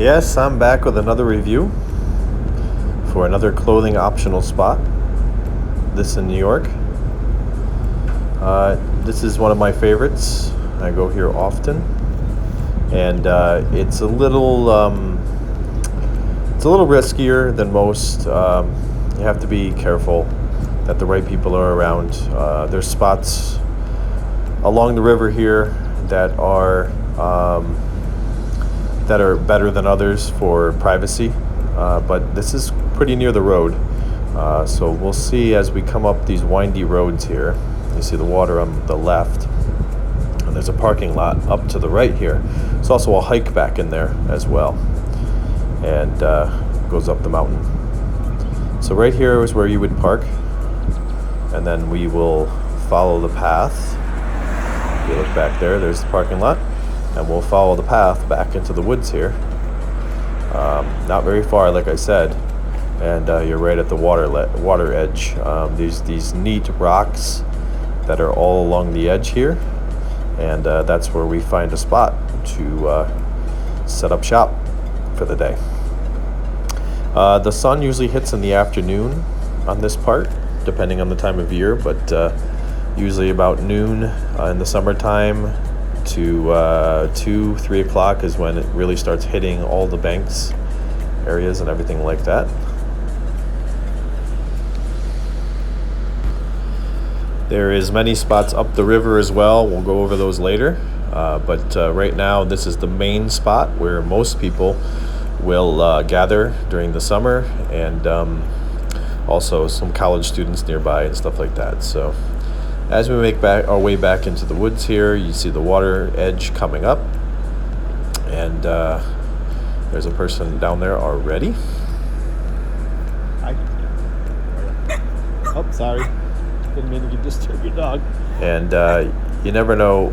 Yes, I'm back with another review for another clothing optional spot. This in New York. This is one of my favorites. I go here often, and it's a little riskier than most. You have to be careful that the right people are around. There's spots along the river here that are better than others for privacy, but this is pretty near the road, so we'll see as we come up these windy roads here. You see the water on the left, and there's a parking lot up to the right here. There's also a hike back in there as well, and goes up the mountain. So right here is where you would park, and then we will follow the path. If you look back there's the parking lot, and we'll follow the path back into the woods here. Not very far, like I said, and you're right at the water edge. These neat rocks that are all along the edge here, and that's where we find a spot to set up shop for the day. The sun usually hits in the afternoon on this part, depending on the time of year, but usually about noon in the summertime to 2-3 o'clock is when it really starts hitting all the banks areas and everything like that. There is many spots up the river as well. We'll go over those later, but right now this is the main spot where most people will gather during the summer, and also some college students nearby and stuff like that. So as we make our way back into the woods here, you see the water edge coming up, and there's a person down there already. Oh, sorry. Didn't mean to disturb your dog. And you never know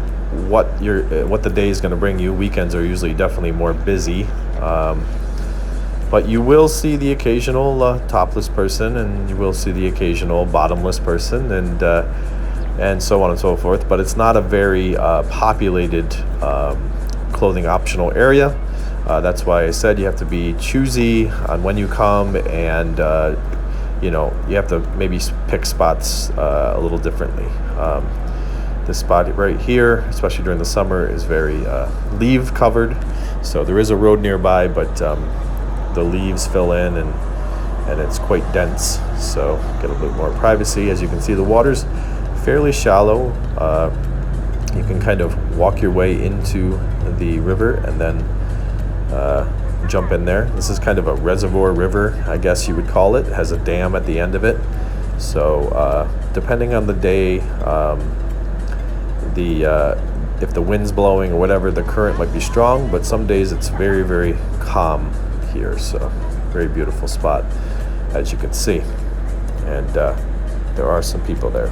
what the day is going to bring you. Weekends are usually definitely more busy, but you will see the occasional topless person, and you will see the occasional bottomless person, and so on and so forth. But it's not a very populated clothing optional area. That's why I said you have to be choosy on when you come, and you have to maybe pick spots a little differently. This spot right here, especially during the summer, is very leaf covered. So there is a road nearby, but the leaves fill in, and it's quite dense. So get a little bit more privacy. As you can see, the water's fairly shallow. You can kind of walk your way into the river and then jump in there. This is kind of a reservoir river, I guess you would call it. It has a dam at the end of it. So depending on the day, if the wind's blowing or whatever, the current might be strong, but some days it's very, very calm here. So very beautiful spot, as you can see, and there are some people there.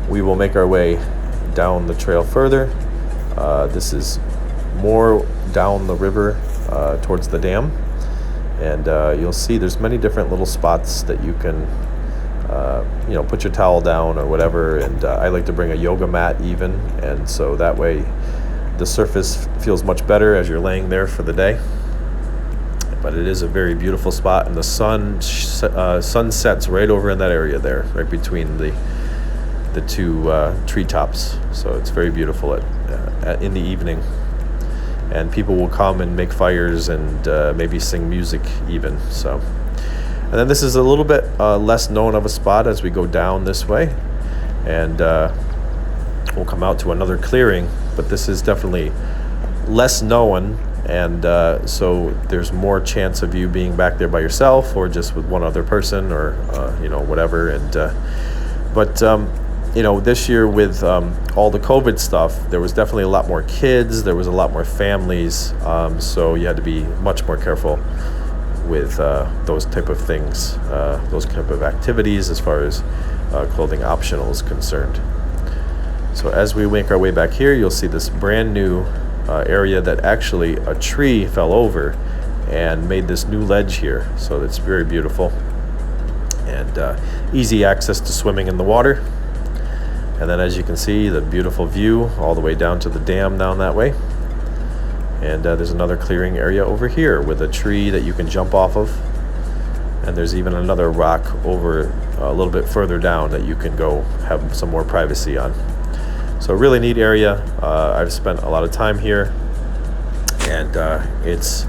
We will make our way down the trail further. This is more down the river towards the dam, and you'll see there's many different little spots that you can put your towel down or whatever, and I like to bring a yoga mat even, and so that way the surface feels much better as you're laying there for the day. But it is a very beautiful spot, and the sun sets right over in that area there, right between the two treetops. So it's very beautiful in the evening, and people will come and make fires and maybe sing music even. So, and then this is a little bit less known of a spot as we go down this way, and we'll come out to another clearing, but this is definitely less known, and so there's more chance of you being back there by yourself or just with one other person, or whatever. And but this year with all the COVID stuff, there was definitely a lot more kids, there was a lot more families, so you had to be much more careful with those type of things, those type of activities as far as clothing optional is concerned. So as we make our way back here, you'll see this brand new area that actually a tree fell over and made this new ledge here. So it's very beautiful, and easy access to swimming in the water. And then as you can see, the beautiful view all the way down to the dam down that way. And there's another clearing area over here with a tree that you can jump off of. And there's even another rock over a little bit further down that you can go have some more privacy on. So a really neat area. I've spent a lot of time here, and it's,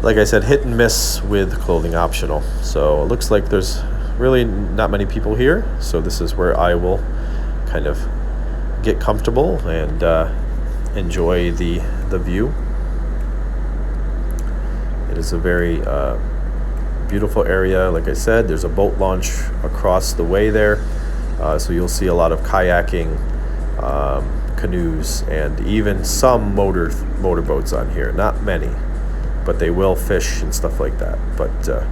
like I said, hit and miss with clothing optional. So it looks like there's really not many people here. So this is where I will kind of get comfortable and enjoy the view. It is a very beautiful area. Like I said, there's a boat launch across the way there, so you'll see a lot of kayaking, canoes, and even some motorboats on here. Not many, but they will fish and stuff like that. But a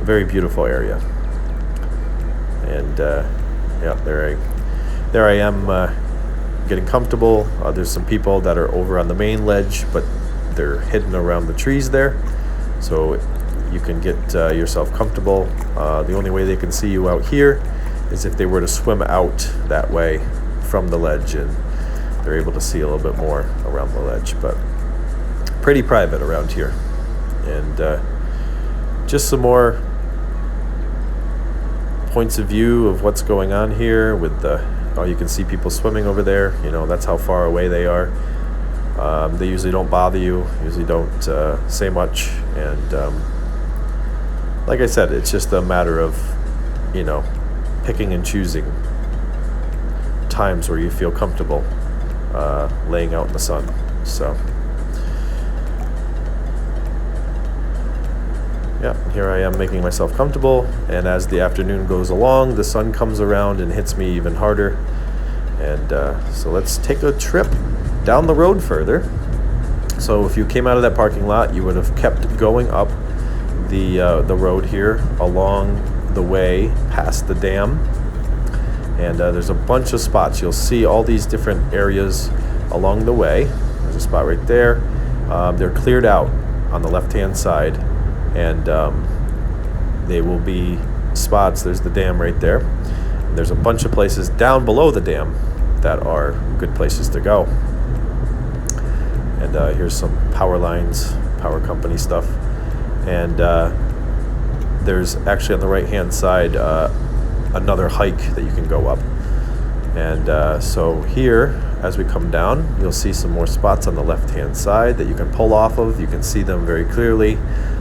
very beautiful area. And yeah, there I am getting comfortable. There's some people that are over on the main ledge, but they're hidden around the trees there, so you can get yourself comfortable. The only way they can see you out here is if they were to swim out that way from the ledge, and they're able to see a little bit more around the ledge. But pretty private around here. And just some more points of view of what's going on here with the, oh, you can see people swimming over there. You know, that's how far away they are. They usually don't bother you, usually don't say much. And like I said, it's just a matter of, you know, picking and choosing times where you feel comfortable laying out in the sun. So yeah, here I am making myself comfortable, and as the afternoon goes along, the sun comes around and hits me even harder. And so let's take a trip down the road further. So if you came out of that parking lot, you would have kept going up the road here along the way past the dam. And there's a bunch of spots. You'll see all these different areas along the way. There's a spot right there. They're cleared out on the left-hand side, and they will be spots. There's the dam right there. And there's a bunch of places down below the dam that are good places to go. And here's some power lines, power company stuff. And there's actually on the right-hand side another hike that you can go up. And so here, as we come down, you'll see some more spots on the left-hand side that you can pull off of. You can see them very clearly.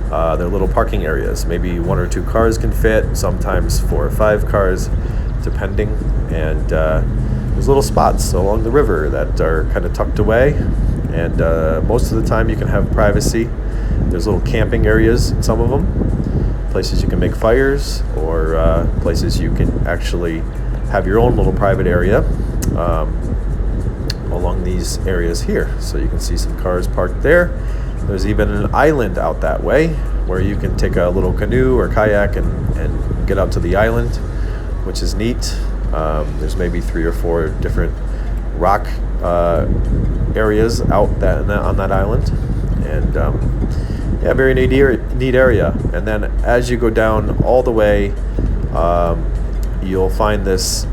They're little parking areas. Maybe 1 or 2 cars can fit, sometimes 4 or 5 cars, depending. And there's little spots along the river that are kind of tucked away. And most of the time you can have privacy. There's little camping areas in some of them, places you can make fires, or places you can actually have your own little private area along these areas here. So you can see some cars parked there. There's even an island out that way where you can take a little canoe or kayak and get out to the island, which is neat. There's maybe 3 or 4 different rock areas out on that island. And yeah, very neat area. And then as you go down all the way, you'll find this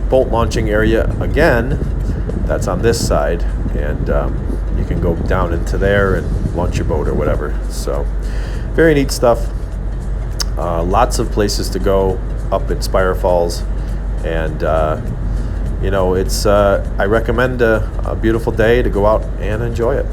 boat launching area again. That's on this side, and you can go down into there and launch your boat or whatever. So very neat stuff. Lots of places to go up in Spier Falls, and you know, it's I recommend a beautiful day to go out and enjoy it.